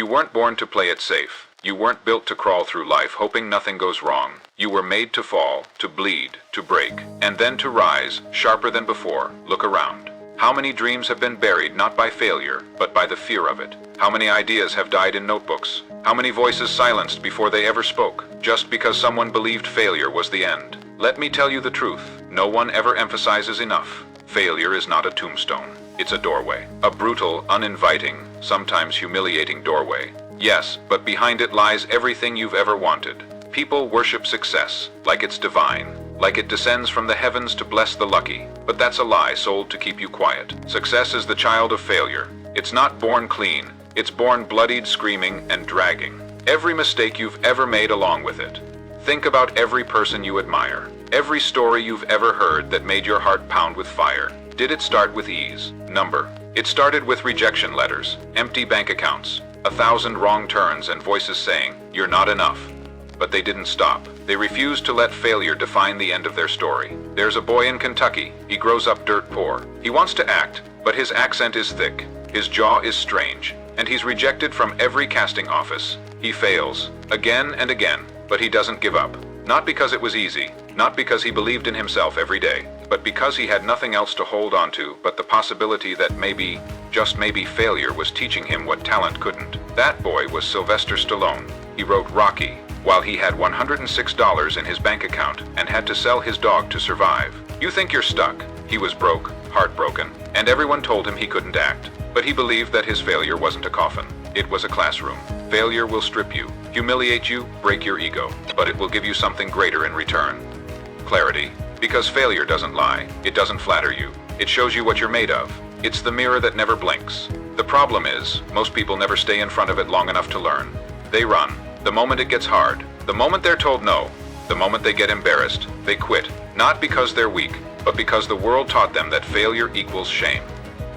weren't born to play it safe. You weren't built to crawl through life hoping nothing goes wrong. You were made to fall, to bleed, to break, and then to rise, sharper than before. Look around. How many dreams have been buried not by failure, but by the fear of it? How many ideas have died in notebooks? How many voices silenced before they ever spoke, just because someone believed failure was the end? Let me tell you the truth. No one ever emphasizes enough. Failure is not a tombstone. It's a doorway. A brutal, uninviting, sometimes humiliating doorway. Yes, but behind it lies everything you've ever wanted. People worship success, like it's divine, like it descends from the heavens to bless the lucky. But that's a lie sold to keep you quiet. Success is the child of failure. It's not born clean. It's born bloodied, screaming, and dragging every mistake you've ever made along with it. Think about every person you admire, every story you've ever heard that made your heart pound with fire. Did it start with ease? Number. It started with rejection letters, empty bank accounts, 1,000 wrong turns, and voices saying, "You're not enough." But they didn't stop. They refused to let failure define the end of their story. There's a boy in Kentucky. He grows up dirt poor. He wants to act, but his accent is thick. His jaw is strange, and he's rejected from every casting office. He fails, again and again, but he doesn't give up. Not because it was easy, not because he believed in himself every day, but because he had nothing else to hold on to but the possibility that maybe, just maybe, failure was teaching him what talent couldn't. That boy was Sylvester Stallone. He wrote Rocky while he had $106 in his bank account and had to sell his dog to survive. You think you're stuck. He was broke, heartbroken, and everyone told him he couldn't act. But he believed that his failure wasn't a coffin. It was a classroom. Failure will strip you, humiliate you, break your ego, but it will give you something greater in return. Clarity. Because failure doesn't lie. It doesn't flatter you. It shows you what you're made of. It's the mirror that never blinks. The problem is, most people never stay in front of it long enough to learn. They run. The moment it gets hard, the moment they're told no, the moment they get embarrassed, they quit. Not because they're weak, but because the world taught them that failure equals shame.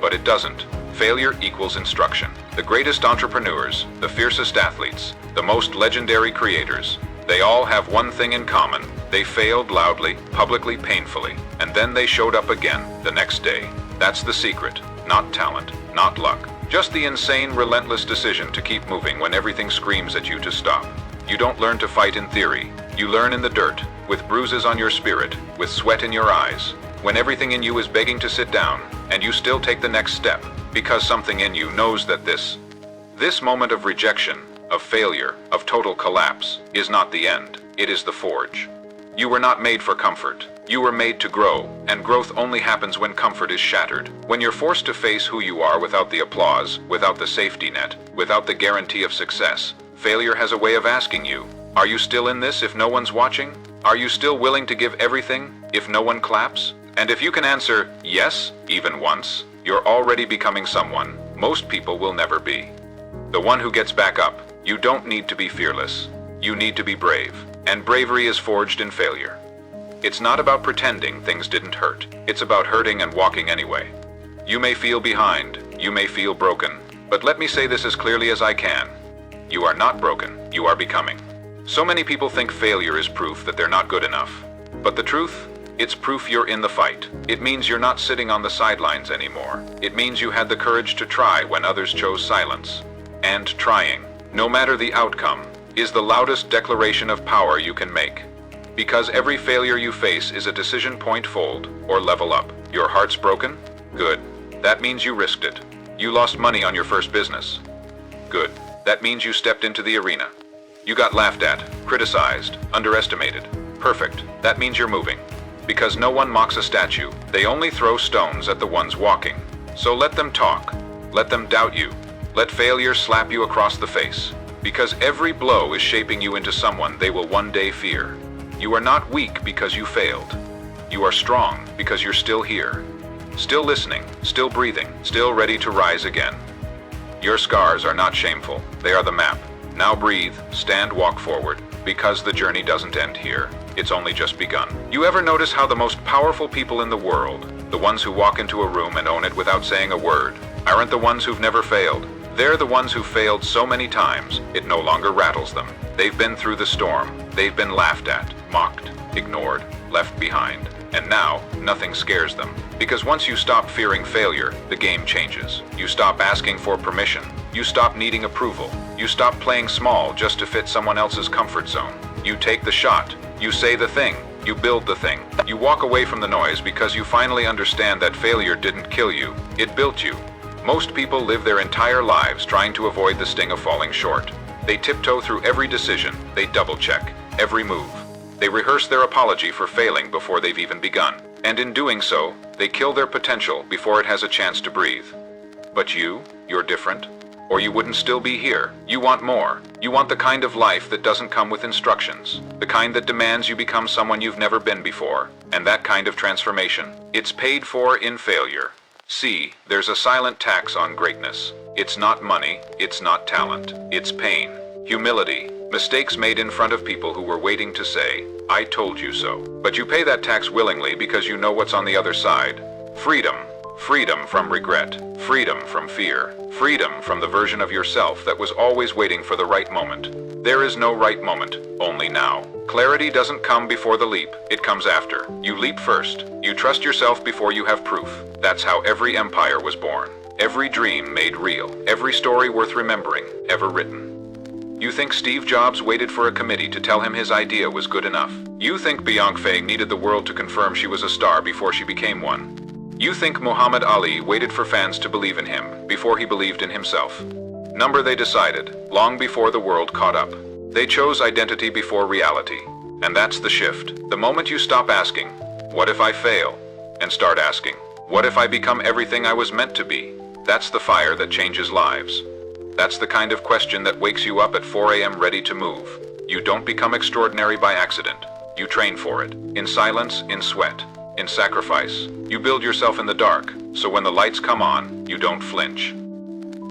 But it doesn't. Failure equals instruction. The greatest entrepreneurs, the fiercest athletes, the most legendary creators, they all have one thing in common. They failed loudly, publicly, painfully, and then they showed up again the next day. That's the secret. Not talent, not luck. Just the insane, relentless decision to keep moving when everything screams at you to stop. You don't learn to fight in theory. You learn in the dirt, with bruises on your spirit, with sweat in your eyes, when everything in you is begging to sit down, and you still take the next step, because something in you knows that this moment of rejection, of failure, of total collapse, is not the end. It is the forge. You were not made for comfort. You were made to grow, and growth only happens when comfort is shattered. When you're forced to face who you are without the applause, without the safety net, without the guarantee of success, failure has a way of asking you, are you still in this if no one's watching? Are you still willing to give everything if no one claps? And if you can answer yes, even once, you're already becoming someone most people will never be. The one who gets back up. You don't need to be fearless. You need to be brave. And bravery is forged in failure. It's not about pretending things didn't hurt. It's about hurting and walking anyway. You may feel behind. You may feel broken. But let me say this as clearly as I can. You are not broken. You are becoming. So many people think failure is proof that they're not good enough. But the truth? It's proof you're in the fight. It means you're not sitting on the sidelines anymore. It means you had the courage to try when others chose silence. And trying, no matter the outcome, is the loudest declaration of power you can make. Because every failure you face is a decision point: fold or level up. Your heart's broken? Good. That means you risked it. You lost money on your first business. Good. That means you stepped into the arena. You got laughed at, criticized, underestimated. Perfect. That means you're moving. Because no one mocks a statue. They only throw stones at the ones walking. So let them talk. Let them doubt you. Let failure slap you across the face. Because every blow is shaping you into someone they will one day fear. You are not weak because you failed. You are strong because you're still here. Still listening, still breathing, still ready to rise again. Your scars are not shameful. They are the map. Now breathe, stand, walk forward. Because the journey doesn't end here. It's only just begun. You ever notice how the most powerful people in the world, the ones who walk into a room and own it without saying a word, aren't the ones who've never failed? They're the ones who failed so many times, it no longer rattles them. They've been through the storm. They've been laughed at, mocked, ignored, left behind. And now, nothing scares them. Because once you stop fearing failure, the game changes. You stop asking for permission. You stop needing approval. You stop playing small just to fit someone else's comfort zone. You take the shot. You say the thing. You build the thing. You walk away from the noise because you finally understand that failure didn't kill you, it built you. Most people live their entire lives trying to avoid the sting of falling short. They tiptoe through every decision. They double-check every move. They rehearse their apology for failing before they've even begun. And in doing so, they kill their potential before it has a chance to breathe. But you're different. Or you wouldn't still be here. You want more. You want the kind of life that doesn't come with instructions. The kind that demands you become someone you've never been before. And that kind of transformation, it's paid for in failure. See, there's a silent tax on greatness. It's not money, it's not talent. It's pain, humility, mistakes made in front of people who were waiting to say, "I told you so." But you pay that tax willingly because you know what's on the other side. Freedom. Freedom from regret. Freedom from fear. Freedom from the version of yourself that was always waiting for the right moment. There is no right moment, only now. Clarity doesn't come before the leap, it comes after. You leap first. You trust yourself before you have proof. That's how every empire was born. Every dream made real. Every story worth remembering, ever written. You think Steve Jobs waited for a committee to tell him his idea was good enough. You think Beyoncé needed the world to confirm she was a star before she became one. You think Muhammad Ali waited for fans to believe in him before he believed in himself. Number they decided, long before the world caught up. They chose identity before reality. And that's the shift. The moment you stop asking, "What if I fail?" and start asking, "What if I become everything I was meant to be?" That's the fire that changes lives. That's the kind of question that wakes you up at 4 a.m. ready to move. You don't become extraordinary by accident. You train for it. In silence, in sweat, in sacrifice. You build yourself in the dark, so when the lights come on, you don't flinch.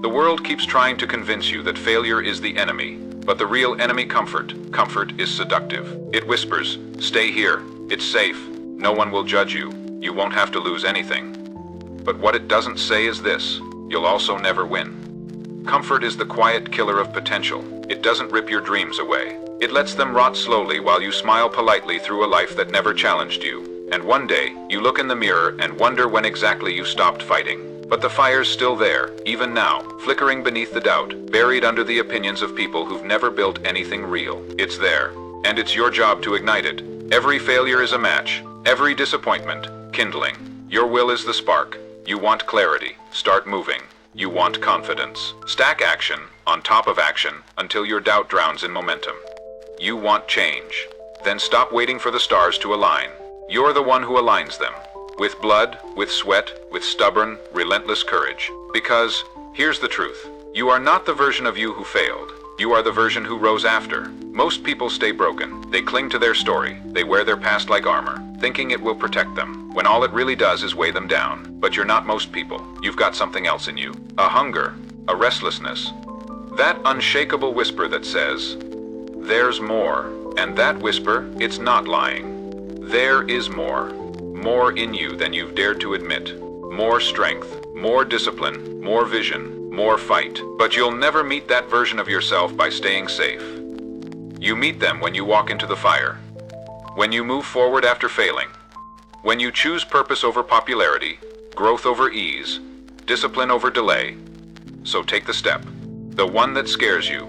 The world keeps trying to convince you that failure is the enemy, but the real enemy, comfort is seductive. It whispers, "Stay here, it's safe, no one will judge you, you won't have to lose anything." But what it doesn't say is this, you'll also never win. Comfort is the quiet killer of potential. It doesn't rip your dreams away. It lets them rot slowly while you smile politely through a life that never challenged you. And one day, you look in the mirror and wonder when exactly you stopped fighting. But the fire's still there, even now, flickering beneath the doubt, buried under the opinions of people who've never built anything real. It's there, and it's your job to ignite it. Every failure is a match, every disappointment, kindling. Your will is the spark. You want clarity, start moving. You want confidence. Stack action on top of action until your doubt drowns in momentum. You want change. Then stop waiting for the stars to align. You're the one who aligns them. With blood, with sweat, with stubborn, relentless courage. Because, here's the truth. You are not the version of you who failed. You are the version who rose after. Most people stay broken. They cling to their story. They wear their past like armor, thinking it will protect them, when all it really does is weigh them down. But you're not most people. You've got something else in you. A hunger, a restlessness. That unshakable whisper that says, "There's more." And that whisper, it's not lying. There is more. More in you than you've dared to admit. More strength, more discipline, more vision, more fight. But you'll never meet that version of yourself by staying safe. You meet them when you walk into the fire. When you move forward after failing. When you choose purpose over popularity, growth over ease, discipline over delay. So take the step. The one that scares you.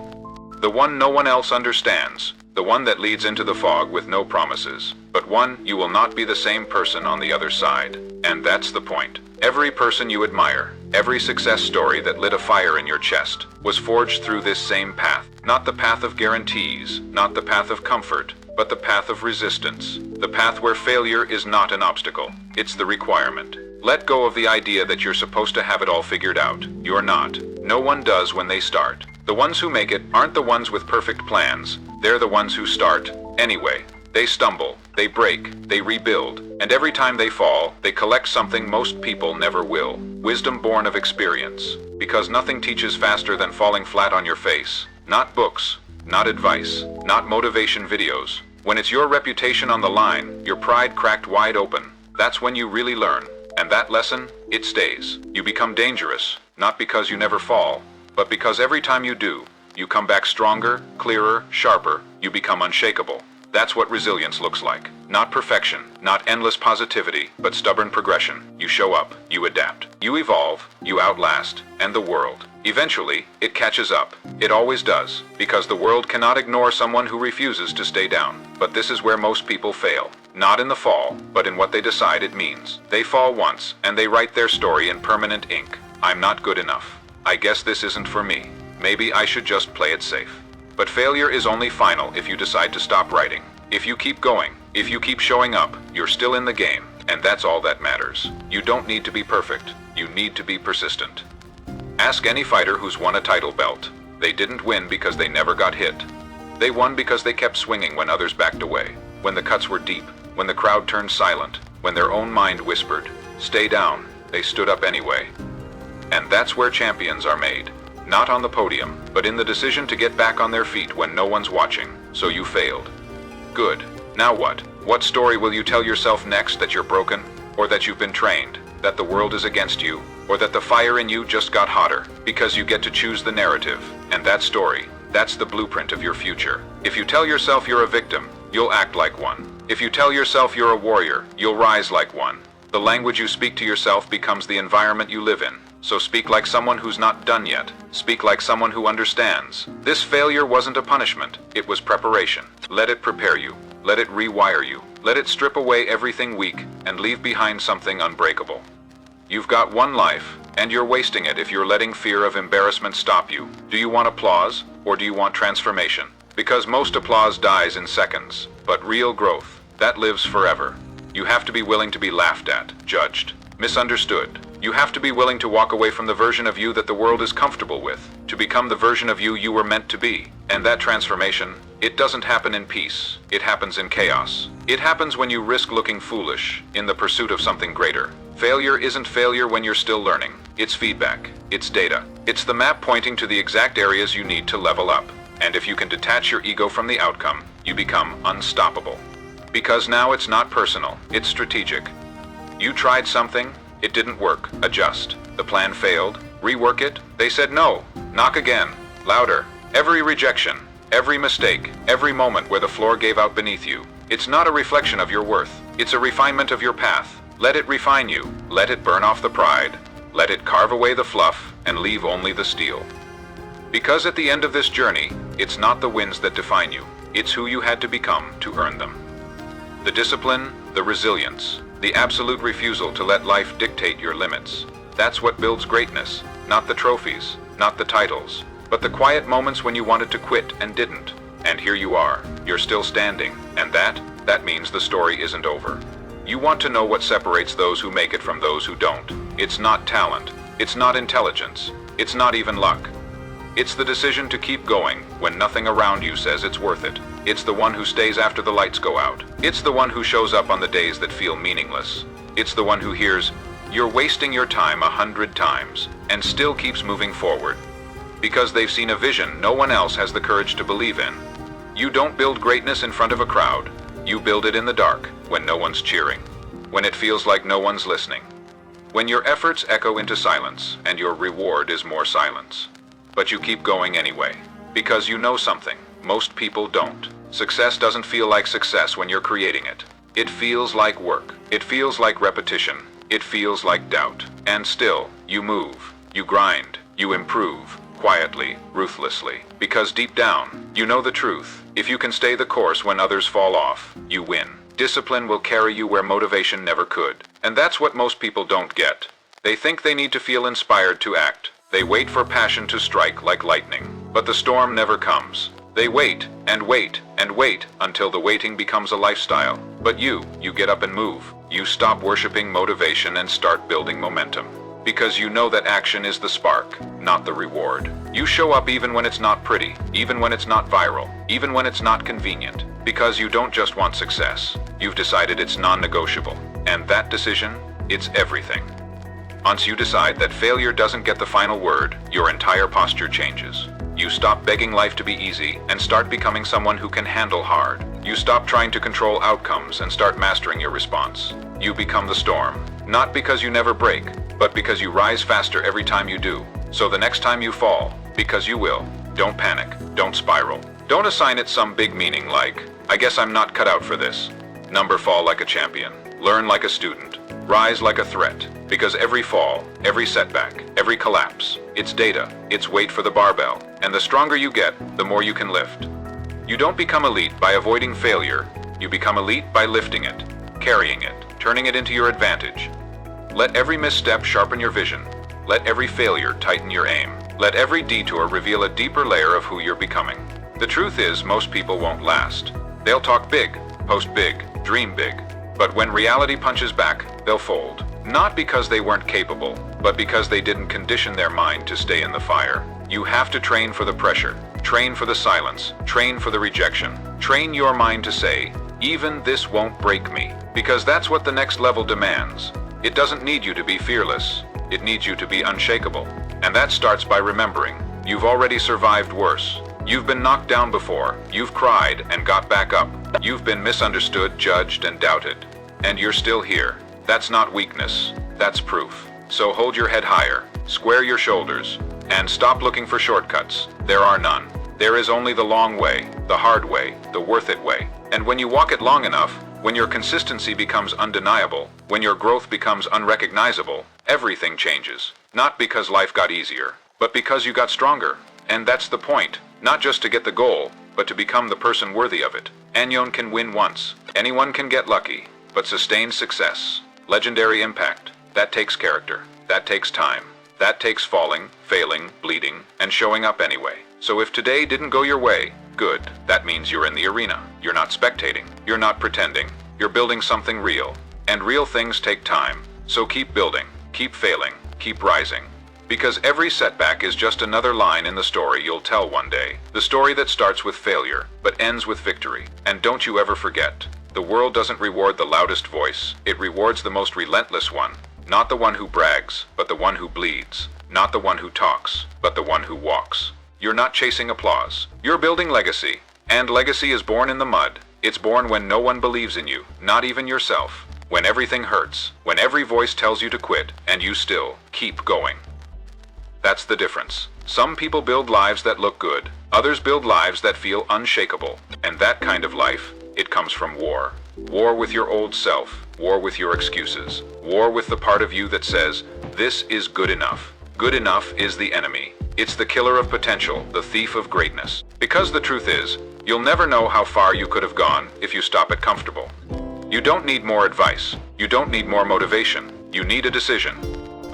The one no one else understands. The one that leads into the fog with no promises. But one, you will not be the same person on the other side. And that's the point. Every person you admire, every success story that lit a fire in your chest, was forged through this same path. Not the path of guarantees, not the path of comfort, but the path of resistance. The path where failure is not an obstacle. It's the requirement. Let go of the idea that you're supposed to have it all figured out. You're not. No one does when they start. The ones who make it aren't the ones with perfect plans. They're the ones who start, anyway. They stumble, they break, they rebuild, and every time they fall, they collect something most people never will. Wisdom born of experience. Because nothing teaches faster than falling flat on your face. Not books, not advice, not motivation videos. When it's your reputation on the line, your pride cracked wide open, that's when you really learn. And that lesson, it stays. You become dangerous, not because you never fall, but because every time you do, you come back stronger, clearer, sharper. You become unshakable. That's what resilience looks like. Not perfection, not endless positivity, but stubborn progression. You show up, you adapt, you evolve, you outlast, and the world. Eventually, it catches up. It always does, because the world cannot ignore someone who refuses to stay down. But this is where most people fail. Not in the fall, but in what they decide it means. They fall once, and they write their story in permanent ink. I'm not good enough. I guess this isn't for me. Maybe I should just play it safe. But failure is only final if you decide to stop writing. If you keep going, if you keep showing up, you're still in the game, and that's all that matters. You don't need to be perfect. You need to be persistent. Ask any fighter who's won a title belt. They didn't win because they never got hit. They won because they kept swinging when others backed away, when the cuts were deep, when the crowd turned silent, when their own mind whispered, "Stay down," they stood up anyway. And that's where champions are made. Not on the podium, but in the decision to get back on their feet when no one's watching. So you failed. Good. Now what? What story will you tell yourself next? That you're broken? Or that you've been trained? That the world is against you? Or that the fire in you just got hotter? Because you get to choose the narrative. And that story, that's the blueprint of your future. If you tell yourself you're a victim, you'll act like one. If you tell yourself you're a warrior, you'll rise like one. The language you speak to yourself becomes the environment you live in. So speak like someone who's not done yet. Speak like someone who understands. This failure wasn't a punishment. It was preparation. Let it prepare you. Let it rewire you. Let it strip away everything weak and leave behind something unbreakable. You've got one life, and you're wasting it if you're letting fear of embarrassment stop you. Do you want applause, or do you want transformation? Because most applause dies in seconds, but real growth, that lives forever. You have to be willing to be laughed at, judged, misunderstood. You have to be willing to walk away from the version of you that the world is comfortable with, to become the version of you were meant to be. And that transformation, it doesn't happen in peace. It happens in chaos. It happens when you risk looking foolish in the pursuit of something greater. Failure isn't failure when you're still learning. It's feedback. It's data. It's the map pointing to the exact areas you need to level up. And if you can detach your ego from the outcome, you become unstoppable. Because now it's not personal, it's strategic. You tried something, it didn't work, adjust. The plan failed, rework it. They said no, knock again, louder. Every rejection, every mistake, every moment where the floor gave out beneath you. It's not a reflection of your worth, it's a refinement of your path. Let it refine you, let it burn off the pride. Let it carve away the fluff and leave only the steel. Because at the end of this journey, it's not the wins that define you, it's who you had to become to earn them. The discipline, the resilience, the absolute refusal to let life dictate your limits. That's what builds greatness, not the trophies, not the titles, but the quiet moments when you wanted to quit and didn't. And here you are, you're still standing, and that means the story isn't over. You want to know what separates those who make it from those who don't. It's not talent, it's not intelligence, it's not even luck. It's the decision to keep going when nothing around you says it's worth it. It's the one who stays after the lights go out. It's the one who shows up on the days that feel meaningless. It's the one who hears, "You're wasting your time 100 times," and still keeps moving forward. Because they've seen a vision no one else has the courage to believe in. You don't build greatness in front of a crowd. You build it in the dark, when no one's cheering. When it feels like no one's listening. When your efforts echo into silence, and your reward is more silence. But you keep going anyway. Because you know something most people don't. Success doesn't feel like success when you're creating it. It feels like work. It feels like repetition. It feels like doubt. And still, you move. You grind. You improve. Quietly, ruthlessly. Because deep down, you know the truth. If you can stay the course when others fall off, you win. Discipline will carry you where motivation never could. And that's what most people don't get. They think they need to feel inspired to act. They wait for passion to strike like lightning. But the storm never comes. They wait, and wait, and wait, until the waiting becomes a lifestyle. But you get up and move. You stop worshiping motivation and start building momentum. Because you know that action is the spark, not the reward. You show up even when it's not pretty, even when it's not viral, even when it's not convenient. Because you don't just want success. You've decided it's non-negotiable. And that decision, it's everything. Once you decide that failure doesn't get the final word, your entire posture changes. You stop begging life to be easy and start becoming someone who can handle hard. You stop trying to control outcomes and start mastering your response. You become the storm, not because you never break, but because you rise faster every time you do. So the next time you fall, because you will, don't panic, don't spiral. Don't assign it some big meaning like, I guess I'm not cut out for this. Number fall like a champion. Learn like a student. Rise like a threat. Because every fall, every setback, every collapse, it's data, it's weight for the barbell. And the stronger you get, the more you can lift. You don't become elite by avoiding failure. You become elite by lifting it, carrying it, turning it into your advantage. Let every misstep sharpen your vision. Let every failure tighten your aim. Let every detour reveal a deeper layer of who you're becoming. The truth is, most people won't last. They'll talk big, post big, dream big. But when reality punches back, they'll fold. Not because they weren't capable, but because they didn't condition their mind to stay in the fire. You have to train for the pressure, train for the silence, train for the rejection. Train your mind to say, even this won't break me. Because that's what the next level demands. It doesn't need you to be fearless. It needs you to be unshakable. And that starts by remembering, you've already survived worse. You've been knocked down before. You've cried and got back up. You've been misunderstood, judged, and doubted. And you're still here. That's not weakness. That's proof. So hold your head higher, square your shoulders, and stop looking for shortcuts. There are none. There is only the long way, the hard way, the worth it way. And when you walk it long enough, when your consistency becomes undeniable, when your growth becomes unrecognizable, everything changes. Not because life got easier, but because you got stronger. And that's the point. Not just to get the goal, but to become the person worthy of it. Anyone can win once. Anyone can get lucky. But sustained success, legendary impact, that takes character. That takes time. That takes falling, failing, bleeding, and showing up anyway. So if today didn't go your way, good. That means you're in the arena. You're not spectating. You're not pretending. You're building something real. And real things take time. So keep building, keep failing, keep rising. Because every setback is just another line in the story you'll tell one day. The story that starts with failure, but ends with victory. And don't you ever forget, the world doesn't reward the loudest voice. It rewards the most relentless one. Not the one who brags, but the one who bleeds. Not the one who talks, but the one who walks. You're not chasing applause. You're building legacy. And legacy is born in the mud. It's born when no one believes in you, not even yourself. When everything hurts. When every voice tells you to quit, and you still keep going. That's the difference. Some people build lives that look good. Others build lives that feel unshakable. And that kind of life, it comes from war. War with your old self. War with your excuses. War with the part of you that says, this is good enough. Good enough is the enemy. It's the killer of potential, the thief of greatness. Because the truth is, you'll never know how far you could have gone if you stop at comfortable. You don't need more advice. You don't need more motivation. You need a decision.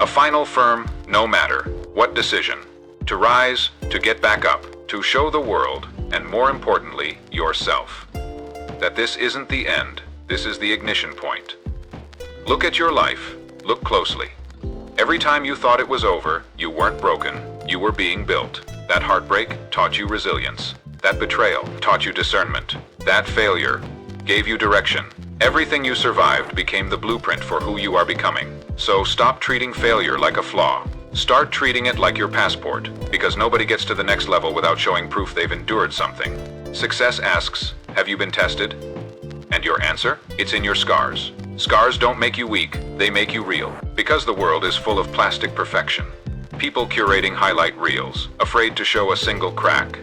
A final, firm, no matter what decision. To rise, to get back up, to show the world, and more importantly, yourself, that this isn't the end, this is the ignition point. Look at your life. Look closely. Every time you thought it was over, you weren't broken, you were being built. That heartbreak taught you resilience. That betrayal taught you discernment. That failure gave you direction. Everything you survived became the blueprint for who you are becoming. So stop treating failure like a flaw. Start treating it like your passport, because nobody gets to the next level without showing proof they've endured something. Success asks, have you been tested? And your answer? It's in your scars. Scars don't make you weak, they make you real. Because the world is full of plastic perfection. People curating highlight reels, afraid to show a single crack.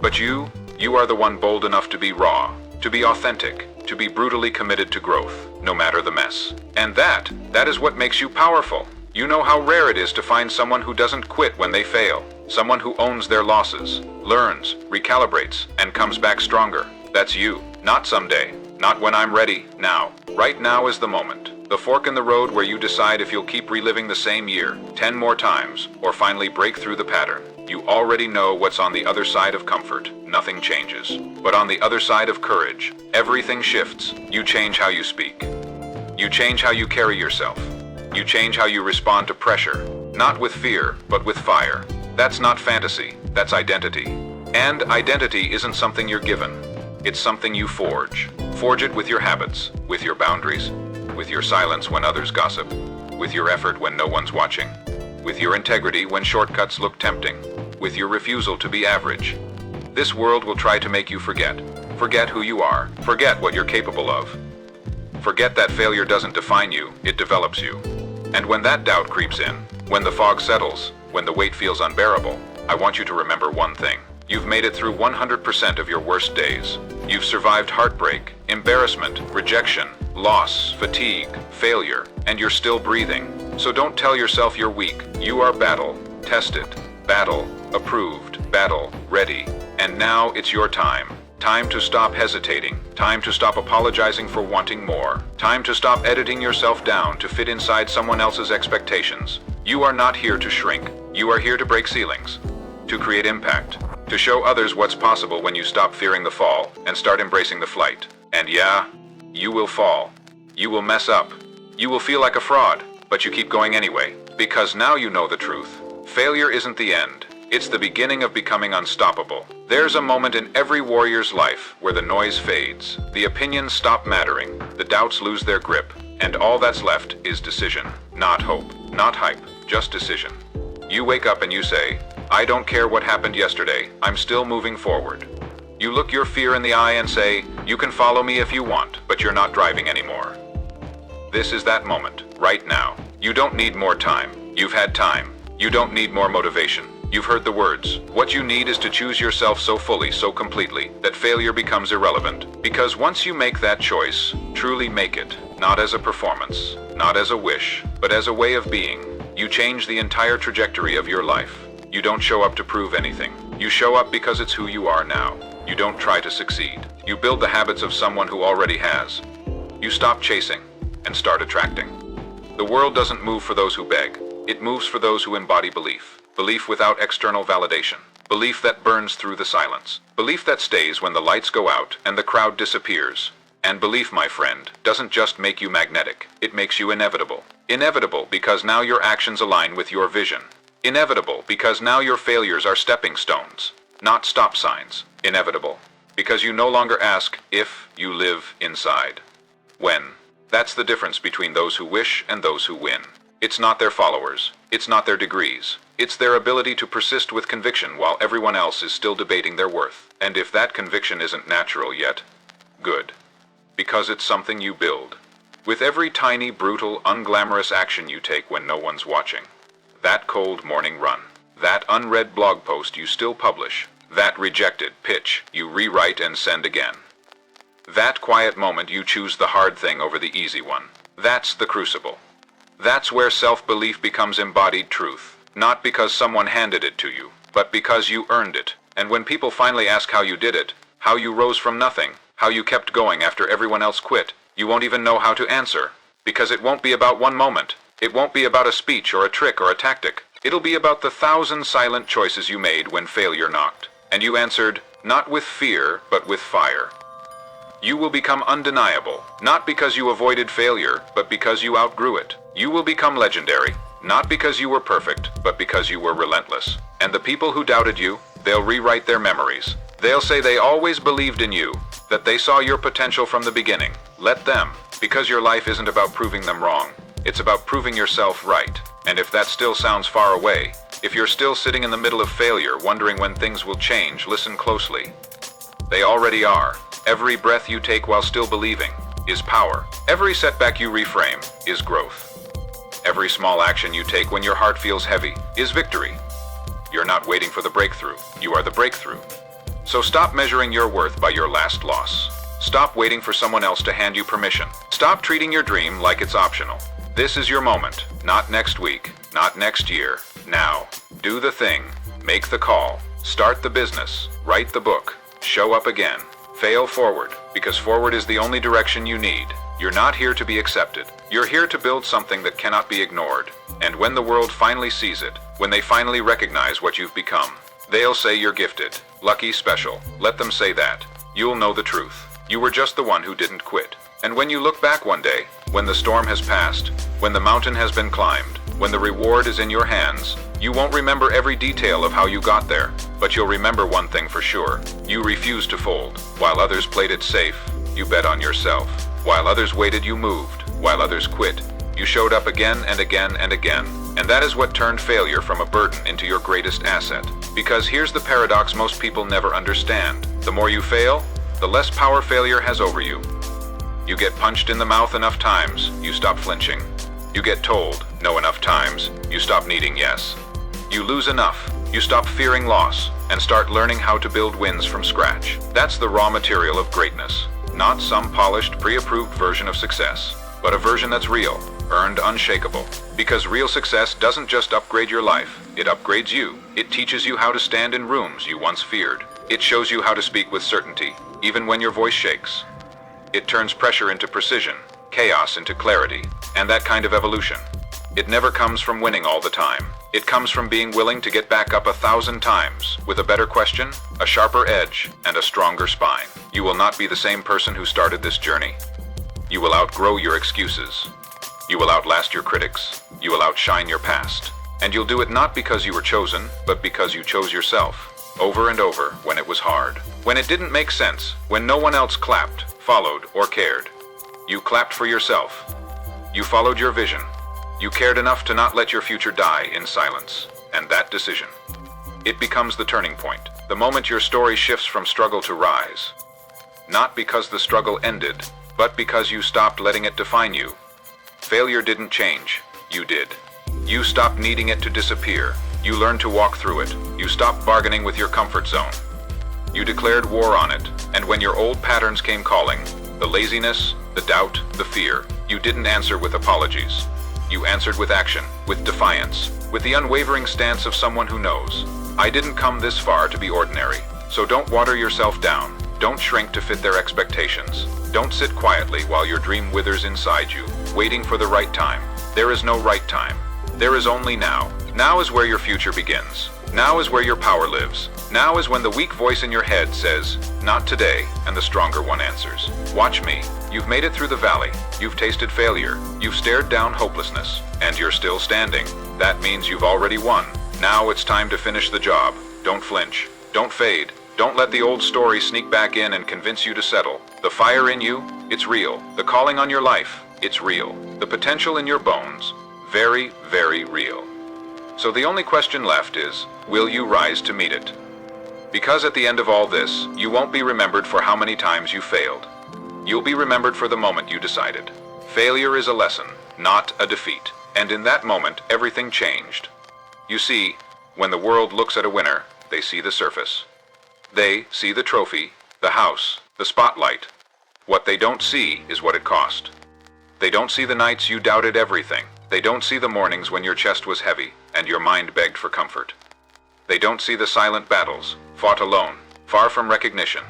But you are the one bold enough to be raw, to be authentic, to be brutally committed to growth, no matter the mess. And that is what makes you powerful. You know how rare it is to find someone who doesn't quit when they fail. Someone who owns their losses, learns, recalibrates, and comes back stronger. That's you. Not someday. Not when I'm ready. Now. Right now is the moment. The fork in the road where you decide if you'll keep reliving the same year 10 more times, or finally break through the pattern. You already know what's on the other side of comfort. Nothing changes. But on the other side of courage, everything shifts. You change how you speak. You change how you carry yourself. You change how you respond to pressure. Not with fear, but with fire. That's not fantasy. That's identity. And identity isn't something you're given. It's something you forge. Forge it with your habits, with your boundaries, with your silence when others gossip, with your effort when no one's watching, with your integrity when shortcuts look tempting, with your refusal to be average. This world will try to make you forget. Forget who you are. Forget what you're capable of. Forget that failure doesn't define you, it develops you. And when that doubt creeps in, when the fog settles, when the weight feels unbearable, I want you to remember one thing. You've made it through 100% of your worst days. You've survived heartbreak, embarrassment, rejection, loss, fatigue, failure, and you're still breathing. So don't tell yourself you're weak. You are battle tested, battle approved, battle ready. And now it's your time. Time to stop hesitating. Time to stop apologizing for wanting more. Time to stop editing yourself down to fit inside someone else's expectations. You are not here to shrink. You are here to break ceilings, to create impact, to show others what's possible when you stop fearing the fall and start embracing the flight. And yeah, you will fall. You will mess up. You will feel like a fraud, but you keep going anyway, because now you know the truth. Failure isn't the end. It's the beginning of becoming unstoppable. There's a moment in every warrior's life where the noise fades, the opinions stop mattering, the doubts lose their grip, and all that's left is decision. Not hope, not hype, just decision. You wake up and you say, I don't care what happened yesterday, I'm still moving forward. You look your fear in the eye and say, you can follow me if you want, but you're not driving anymore. This is that moment, right now. You don't need more time. You've had time. You don't need more motivation. You've heard the words. What you need is to choose yourself so fully, so completely, that failure becomes irrelevant. Because once you make that choice, truly make it, not as a performance, not as a wish, but as a way of being, you change the entire trajectory of your life. You don't show up to prove anything. You show up because it's who you are now. You don't try to succeed. You build the habits of someone who already has. You stop chasing and start attracting. The world doesn't move for those who beg. It moves for those who embody belief. Belief without external validation. Belief that burns through the silence. Belief that stays when the lights go out and the crowd disappears. And belief, my friend, doesn't just make you magnetic. It makes you inevitable. Inevitable because now your actions align with your vision. Inevitable because now your failures are stepping stones, not stop signs. Inevitable because you no longer ask if, you live inside. When. That's the difference between those who wish and those who win. It's not their followers. It's not their degrees. It's their ability to persist with conviction while everyone else is still debating their worth. And if that conviction isn't natural yet, good. Because it's something you build. With every tiny, brutal, unglamorous action you take when no one's watching. That cold morning run. That unread blog post you still publish. That rejected pitch you rewrite and send again. That quiet moment you choose the hard thing over the easy one. That's the crucible. That's where self-belief becomes embodied truth. Not because someone handed it to you, but because you earned it. And when people finally ask how you did it, how you rose from nothing, how you kept going after everyone else quit, you won't even know how to answer. Because it won't be about one moment. It won't be about a speech or a trick or a tactic. It'll be about the 1,000 silent choices you made when failure knocked. And you answered, not with fear, but with fire. You will become undeniable, not because you avoided failure, but because you outgrew it. You will become legendary, not because you were perfect, but because you were relentless. And the people who doubted you, they'll rewrite their memories. They'll say they always believed in you, that they saw your potential from the beginning. Let them, because your life isn't about proving them wrong. It's about proving yourself right. And if that still sounds far away, if you're still sitting in the middle of failure, wondering when things will change, listen closely. They already are. Every breath you take while still believing is power. Every setback you reframe is growth. Every small action you take when your heart feels heavy is victory. You're not waiting for the breakthrough. You are the breakthrough. So stop measuring your worth by your last loss. Stop waiting for someone else to hand you permission. Stop treating your dream like it's optional. This is your moment. Not next week. Not next year. Now. Do the thing. Make the call. Start the business. Write the book. Show up again. Fail forward, because forward is the only direction you need. You're not here to be accepted. You're here to build something that cannot be ignored. And when the world finally sees it, when they finally recognize what you've become, they'll say you're gifted, lucky, special. Let them say that. You'll know the truth. You were just the one who didn't quit. And when you look back one day, when the storm has passed, when the mountain has been climbed, when the reward is in your hands, you won't remember every detail of how you got there, but you'll remember one thing for sure. You refused to fold. While others played it safe, you bet on yourself. While others waited, you moved. While others quit, you showed up again and again and again. And that is what turned failure from a burden into your greatest asset. Because here's the paradox most people never understand. The more you fail, the less power failure has over you. You get punched in the mouth enough times, you stop flinching. You get told no enough times, you stop needing yes. You lose enough, You stop fearing loss and start learning how to build wins from scratch. That's the raw material of greatness. Not some polished, pre-approved version of success, but a version that's real, earned, unshakable. Because real success doesn't just upgrade your life, it upgrades you. It teaches you how to stand in rooms you once feared. It shows you how to speak with certainty, even when your voice shakes. It turns pressure into precision, chaos into clarity, and that kind of evolution. It never comes from winning all the time. It comes from being willing to get back up 1,000 times, with a better question, a sharper edge, and a stronger spine. You will not be the same person who started this journey. You will outgrow your excuses. You will outlast your critics. You will outshine your past. And you'll do it not because you were chosen, but because you chose yourself. Over and over, when it was hard. When it didn't make sense, when no one else clapped, followed, or cared. You clapped for yourself. You followed your vision. You cared enough to not let your future die in silence. And that decision, it becomes the turning point. The moment your story shifts from struggle to rise. Not because the struggle ended, but because you stopped letting it define you. Failure didn't change. You did. You stopped needing it to disappear. You learned to walk through it. You stopped bargaining with your comfort zone. You declared war on it. And when your old patterns came calling, the laziness, the doubt, the fear, you didn't answer with apologies. You answered with action, with defiance, with the unwavering stance of someone who knows. I didn't come this far to be ordinary. So don't water yourself down. Don't shrink to fit their expectations. Don't sit quietly while your dream withers inside you, waiting for the right time. There is no right time. There is only now. Now is where your future begins. Now is where your power lives. Now is when the weak voice in your head says, "Not today," and the stronger one answers, "Watch me." You've made it through the valley. You've tasted failure. You've stared down hopelessness. And you're still standing. That means you've already won. Now it's time to finish the job. Don't flinch. Don't fade. Don't let the old story sneak back in and convince you to settle. The fire in you, it's real. The calling on your life, it's real. The potential in your bones, very, very real. So the only question left is, will you rise to meet it? Because at the end of all this, you won't be remembered for how many times you failed. You'll be remembered for the moment you decided. Failure is a lesson, not a defeat. And in that moment, everything changed. You see, when the world looks at a winner, they see the surface. They see the trophy, the house, the spotlight. What they don't see is what it cost. They don't see the nights you doubted everything. They don't see the mornings when your chest was heavy and your mind begged for comfort. They don't see the silent battles, fought alone, far from recognition,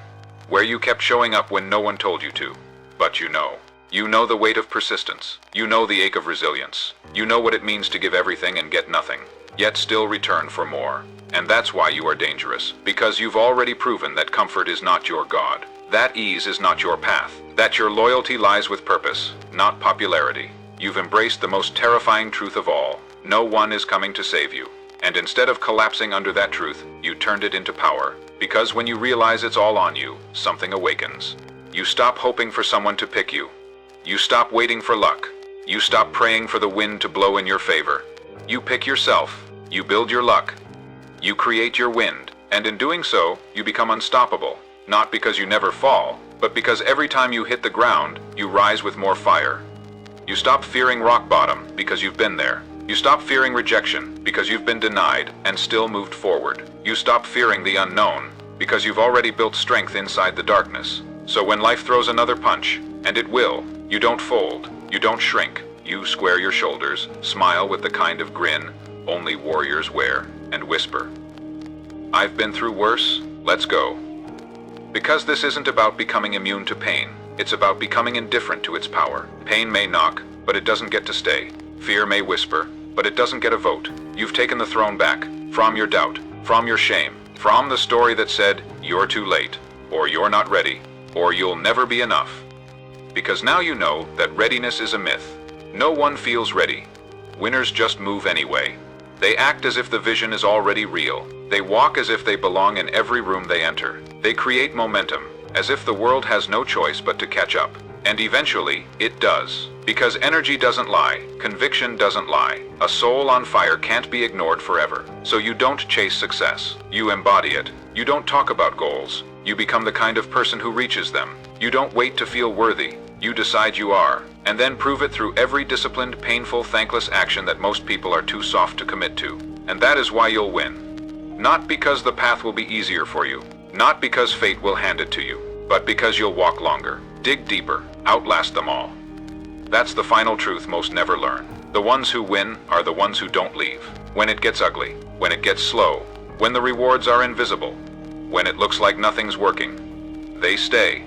where you kept showing up when no one told you to. But you know. You know the weight of persistence. You know the ache of resilience. You know what it means to give everything and get nothing, yet still return for more. And that's why you are dangerous, because you've already proven that comfort is not your God, that ease is not your path, that your loyalty lies with purpose, not popularity. You've embraced the most terrifying truth of all. No one is coming to save you. And instead of collapsing under that truth, you turned it into power. Because when you realize it's all on you, something awakens. You stop hoping for someone to pick you. You stop waiting for luck. You stop praying for the wind to blow in your favor. You pick yourself. You build your luck. You create your wind. And in doing so, you become unstoppable. Not because you never fall, but because every time you hit the ground, you rise with more fire. You stop fearing rock bottom because you've been there. You stop fearing rejection because you've been denied and still moved forward. You stop fearing the unknown because you've already built strength inside the darkness. So when life throws another punch, and it will, you don't fold, you don't shrink. You square your shoulders, smile with the kind of grin only warriors wear, and whisper, "I've been through worse, let's go." Because this isn't about becoming immune to pain. It's about becoming indifferent to its power. Pain may knock, but it doesn't get to stay. Fear may whisper, but it doesn't get a vote. You've taken the throne back, from your doubt, from your shame, from the story that said, "You're too late," or "You're not ready," or "You'll never be enough." Because now you know that readiness is a myth. No one feels ready. Winners just move anyway. They act as if the vision is already real. They walk as if they belong in every room they enter. They create momentum, as if the world has no choice but to catch up. And eventually, it does. Because energy doesn't lie, conviction doesn't lie. A soul on fire can't be ignored forever. So you don't chase success. You embody it. You don't talk about goals. You become the kind of person who reaches them. You don't wait to feel worthy. You decide you are, and then prove it through every disciplined, painful, thankless action that most people are too soft to commit to. And that is why you'll win. Not because the path will be easier for you, not because fate will hand it to you, but because you'll walk longer, dig deeper, outlast them all. That's the final truth most never learn. The ones who win are the ones who don't leave. When it gets ugly, when it gets slow, when the rewards are invisible, when it looks like nothing's working, they stay.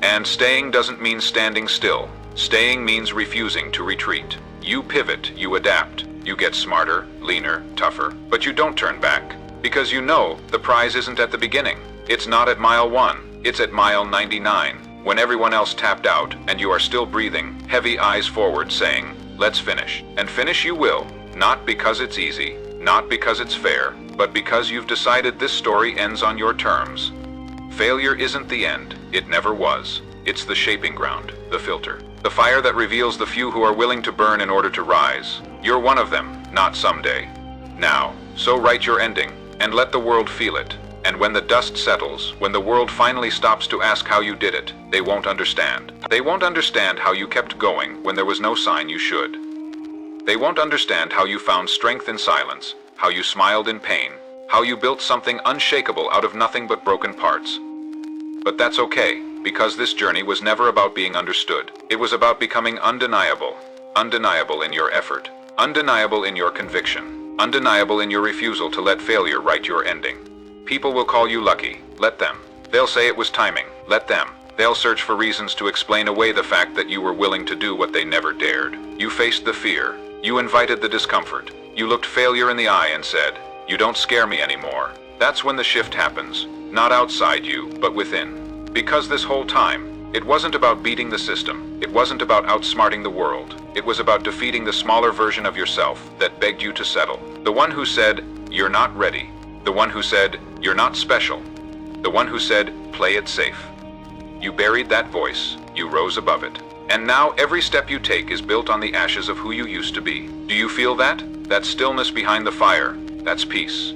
And staying doesn't mean standing still. Staying means refusing to retreat. You pivot, you adapt, you get smarter, leaner, tougher, but you don't turn back. Because you know the prize isn't at the beginning. It's not at mile 1, it's at mile 99. When everyone else tapped out and you are still breathing, heavy eyes forward saying, let's finish. And finish you will, not because it's easy, not because it's fair, but because you've decided this story ends on your terms. Failure isn't the end, it never was. It's the shaping ground, the filter. The fire that reveals the few who are willing to burn in order to rise. You're one of them, not someday. Now, so write your ending, and let the world feel it. And when the dust settles, when the world finally stops to ask how you did it, they won't understand. They won't understand how you kept going when there was no sign you should. They won't understand how you found strength in silence, how you smiled in pain, how you built something unshakable out of nothing but broken parts. But that's okay, because this journey was never about being understood. It was about becoming undeniable. Undeniable in your effort. Undeniable in your conviction. Undeniable in your refusal to let failure write your ending. People will call you lucky. Let them. They'll say it was timing. Let them. They'll search for reasons to explain away the fact that you were willing to do what they never dared. You faced the fear. You invited the discomfort. You looked failure in the eye and said, "You don't scare me anymore." That's when the shift happens. Not outside you, but within. Because this whole time, it wasn't about beating the system. It wasn't about outsmarting the world. It was about defeating the smaller version of yourself that begged you to settle. The one who said, "You're not ready." The one who said, "You're not special." The one who said, "Play it safe." You buried that voice. You rose above it. And now every step you take is built on the ashes of who you used to be. Do you feel that? That stillness behind the fire. That's peace.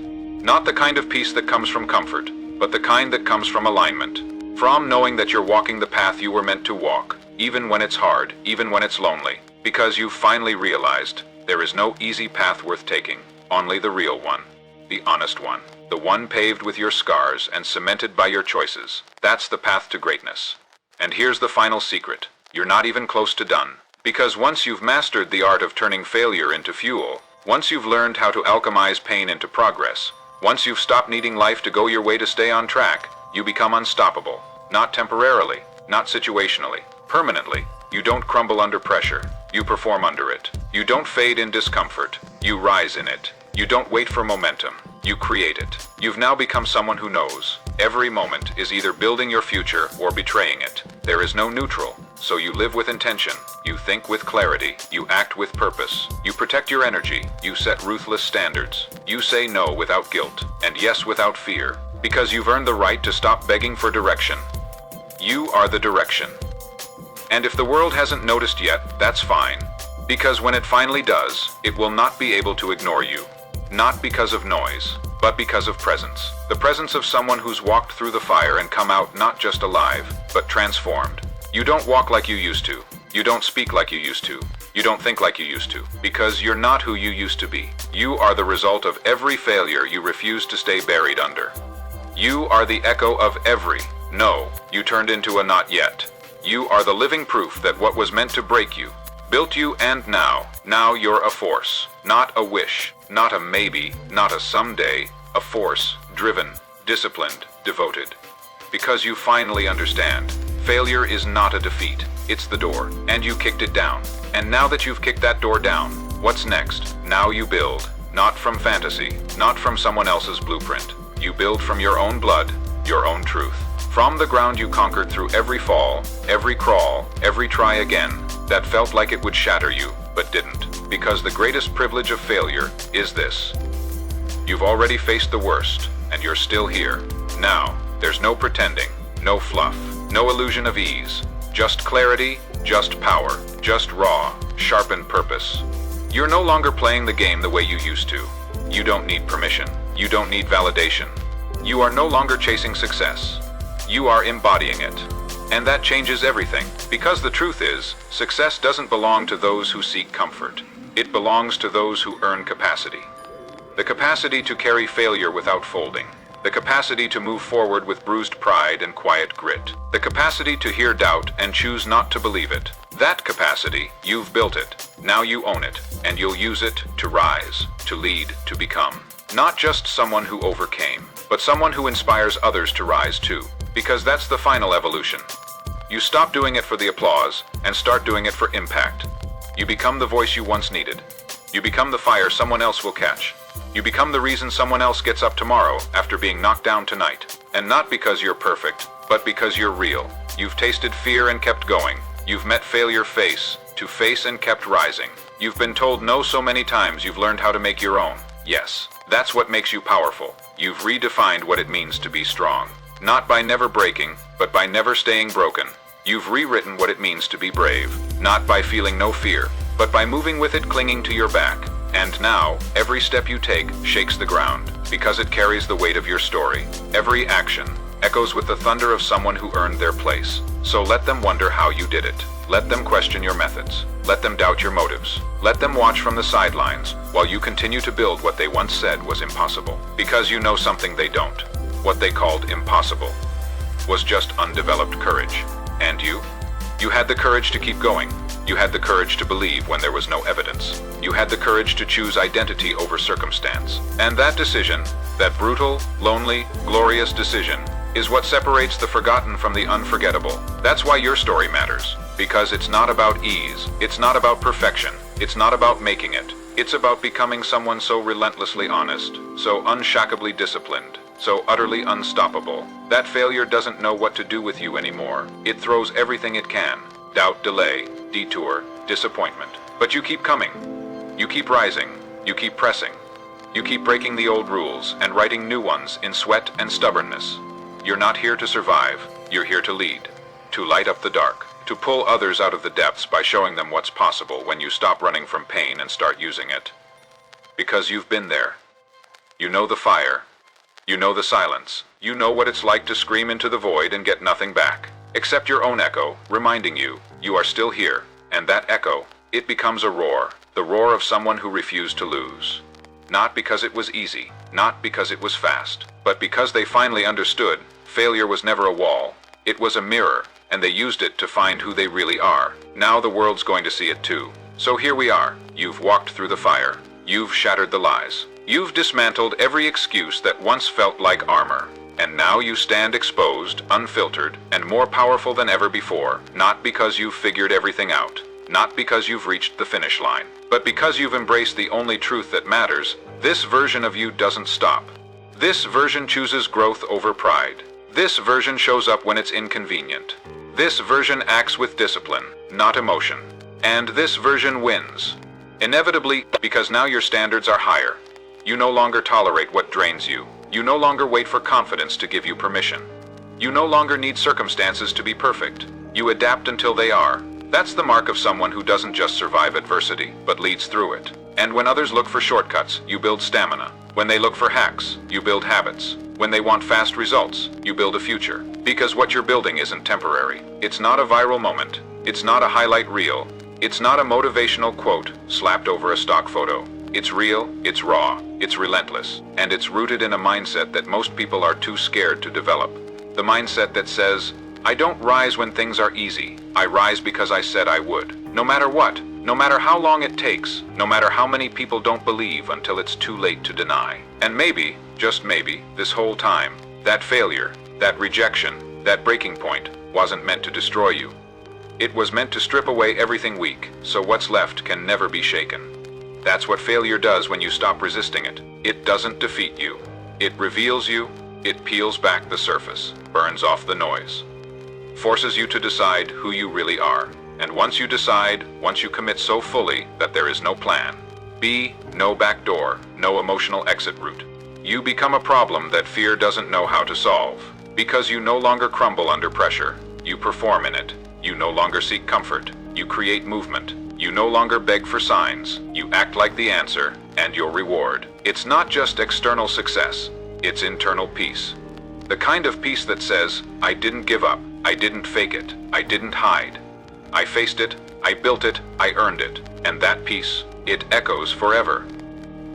Not the kind of peace that comes from comfort, but the kind that comes from alignment. From knowing that you're walking the path you were meant to walk, even when it's hard, even when it's lonely. Because you've finally realized there is no easy path worth taking, only the real one. The honest one. The one paved with your scars and cemented by your choices. That's the path to greatness. And here's the final secret. You're not even close to done. Because once you've mastered the art of turning failure into fuel, once you've learned how to alchemize pain into progress, once you've stopped needing life to go your way to stay on track, you become unstoppable. Not temporarily, not situationally, permanently. You don't crumble under pressure. You perform under it. You don't fade in discomfort. You rise in it. You don't wait for momentum. You create it. You've now become someone who knows. Every moment is either building your future or betraying it. There is no neutral. So you live with intention. You think with clarity. You act with purpose. You protect your energy. You set ruthless standards. You say no without guilt, and yes without fear. Because you've earned the right to stop begging for direction. You are the direction. And if the world hasn't noticed yet, that's fine. Because when it finally does, it will not be able to ignore you. Not because of noise, but because of presence. The presence of someone who's walked through the fire and come out not just alive, but transformed. You don't walk like you used to. You don't speak like you used to. You don't think like you used to. Because you're not who you used to be. You are the result of every failure you refused to stay buried under. You are the echo of every no you turned into a not yet. You are the living proof that what was meant to break you built you, and now you're a force. Not a wish, not a maybe, not a someday. A force, driven, disciplined, devoted. Because you finally understand. Failure is not a defeat. It's the door, and you kicked it down. And now that you've kicked that door down, what's next? Now you build. Not from fantasy, not from someone else's blueprint. You build from your own blood, your own truth. From the ground you conquered through every fall, every crawl, every try again, that felt like it would shatter you, but didn't. Because the greatest privilege of failure is this. You've already faced the worst, and you're still here. Now, there's no pretending, no fluff, no illusion of ease. Just clarity, just power, just raw, sharpened purpose. You're no longer playing the game the way you used to. You don't need permission. You don't need validation. You are no longer chasing success. You are embodying it. And that changes everything, because the truth is, success doesn't belong to those who seek comfort. It belongs to those who earn capacity. The capacity to carry failure without folding. The capacity to move forward with bruised pride and quiet grit. The capacity to hear doubt and choose not to believe it. That capacity, you've built it. Now you own it, and you'll use it to rise, to lead, to become. Not just someone who overcame, but someone who inspires others to rise too. Because that's the final evolution. You stop doing it for the applause, and start doing it for impact. You become the voice you once needed. You become the fire someone else will catch. You become the reason someone else gets up tomorrow after being knocked down tonight. And not because you're perfect, but because you're real. You've tasted fear and kept going. You've met failure face to face and kept rising. You've been told no so many times you've learned how to make your own. Yes, that's what makes you powerful. You've redefined what it means to be strong. Not by never breaking, but by never staying broken. You've rewritten what it means to be brave. Not by feeling no fear, but by moving with it clinging to your back. And now, every step you take shakes the ground, because it carries the weight of your story. Every action echoes with the thunder of someone who earned their place. So let them wonder how you did it. Let them question your methods. Let them doubt your motives. Let them watch from the sidelines, while you continue to build what they once said was impossible. Because you know something they don't. What they called impossible was just undeveloped courage. And you? You had the courage to keep going. You had the courage to believe when there was no evidence. You had the courage to choose identity over circumstance. And that decision, that brutal, lonely, glorious decision, is what separates the forgotten from the unforgettable. That's why your story matters. Because it's not about ease. It's not about perfection. It's not about making it. It's about becoming someone so relentlessly honest, so unshakably disciplined, so utterly unstoppable, that failure doesn't know what to do with you anymore. It throws everything it can. Doubt, delay, detour, disappointment. But you keep coming. You keep rising. You keep pressing. You keep breaking the old rules and writing new ones in sweat and stubbornness. You're not here to survive. You're here to lead, to light up the dark, to pull others out of the depths by showing them what's possible when you stop running from pain and start using it. Because you've been there. You know the fire. You know the silence. You know what it's like to scream into the void and get nothing back. Except your own echo, reminding you, you are still here. And that echo, it becomes a roar. The roar of someone who refused to lose. Not because it was easy, not because it was fast, but because they finally understood, failure was never a wall. It was a mirror, and they used it to find who they really are. Now the world's going to see it too. So here we are. You've walked through the fire. You've shattered the lies. You've dismantled every excuse that once felt like armor. And now you stand exposed, unfiltered, and more powerful than ever before, not because you've figured everything out, not because you've reached the finish line, but because you've embraced the only truth that matters. This version of you doesn't stop. This version chooses growth over pride. This version shows up when it's inconvenient. This version acts with discipline, not emotion. And this version wins. Inevitably, because now your standards are higher. You no longer tolerate what drains you. You no longer wait for confidence to give you permission. You no longer need circumstances to be perfect. You adapt until they are. That's the mark of someone who doesn't just survive adversity, but leads through it. And when others look for shortcuts, you build stamina. When they look for hacks, you build habits. When they want fast results, you build a future. Because what you're building isn't temporary. It's not a viral moment. It's not a highlight reel. It's not a motivational quote slapped over a stock photo. It's real, it's raw, it's relentless, and it's rooted in a mindset that most people are too scared to develop. The mindset that says, I don't rise when things are easy. I rise because I said I would. No matter what, no matter how long it takes, no matter how many people don't believe until it's too late to deny. And maybe, just maybe, this whole time, that failure, that rejection, that breaking point, wasn't meant to destroy you. It was meant to strip away everything weak, so what's left can never be shaken. That's what failure does when you stop resisting it. It doesn't defeat you. It reveals you, it peels back the surface, burns off the noise. Forces you to decide who you really are. And once you decide, once you commit so fully that there is no plan B, no back door, no emotional exit route, you become a problem that fear doesn't know how to solve. Because you no longer crumble under pressure. You perform in it. You no longer seek comfort. You create movement. You no longer beg for signs. You act like the answer, and your reward. It's not just external success. It's internal peace. The kind of peace that says, I didn't give up. I didn't fake it. I didn't hide. I faced it. I built it. I earned it. And that peace, it echoes forever.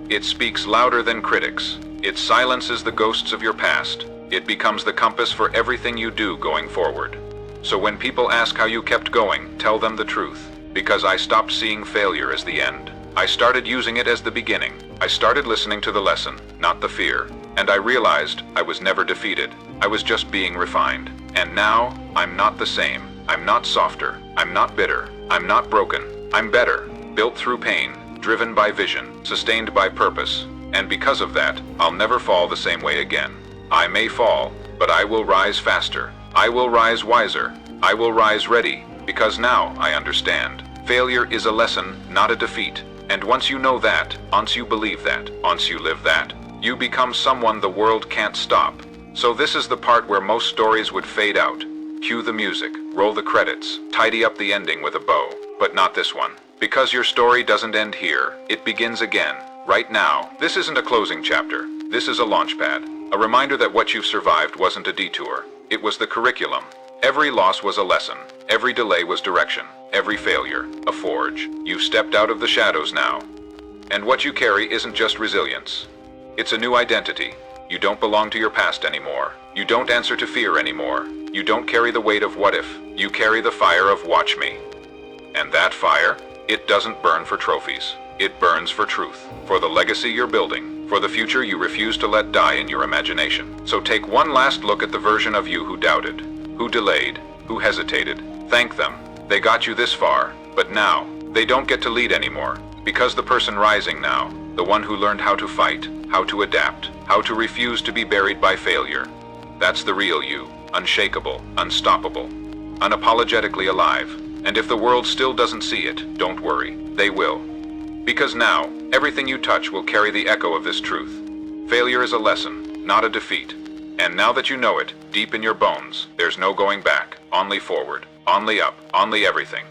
It speaks louder than critics. It silences the ghosts of your past. It becomes the compass for everything you do going forward. So when people ask how you kept going, tell them the truth. Because I stopped seeing failure as the end. I started using it as the beginning. I started listening to the lesson, not the fear. And I realized I was never defeated. I was just being refined. And now, I'm not the same. I'm not softer. I'm not bitter. I'm not broken. I'm better. Built through pain, driven by vision, sustained by purpose. And because of that, I'll never fall the same way again. I may fall, but I will rise faster. I will rise wiser. I will rise ready, because now I understand. Failure is a lesson, not a defeat. And once you know that, once you believe that, once you live that, you become someone the world can't stop. So this is the part where most stories would fade out. Cue the music, roll the credits, tidy up the ending with a bow. But not this one. Because your story doesn't end here, it begins again. Right now. This isn't a closing chapter. This is a launchpad. A reminder that what you've survived wasn't a detour. It was the curriculum. Every loss was a lesson. Every delay was direction. Every failure, a forge. You've stepped out of the shadows now. And what you carry isn't just resilience. It's a new identity. You don't belong to your past anymore. You don't answer to fear anymore. You don't carry the weight of what if. You carry the fire of watch me. And that fire, it doesn't burn for trophies. It burns for truth, for the legacy you're building, for the future you refuse to let die in your imagination. So take one last look at the version of you who doubted, who delayed, who hesitated. Thank them. They got you this far, but now, they don't get to lead anymore. Because the person rising now, the one who learned how to fight, how to adapt, how to refuse to be buried by failure. That's the real you, unshakable, unstoppable, unapologetically alive. And if the world still doesn't see it, don't worry, they will. Because now, everything you touch will carry the echo of this truth. Failure is a lesson, not a defeat. And now that you know it, deep in your bones, there's no going back, only forward, only up, only everything.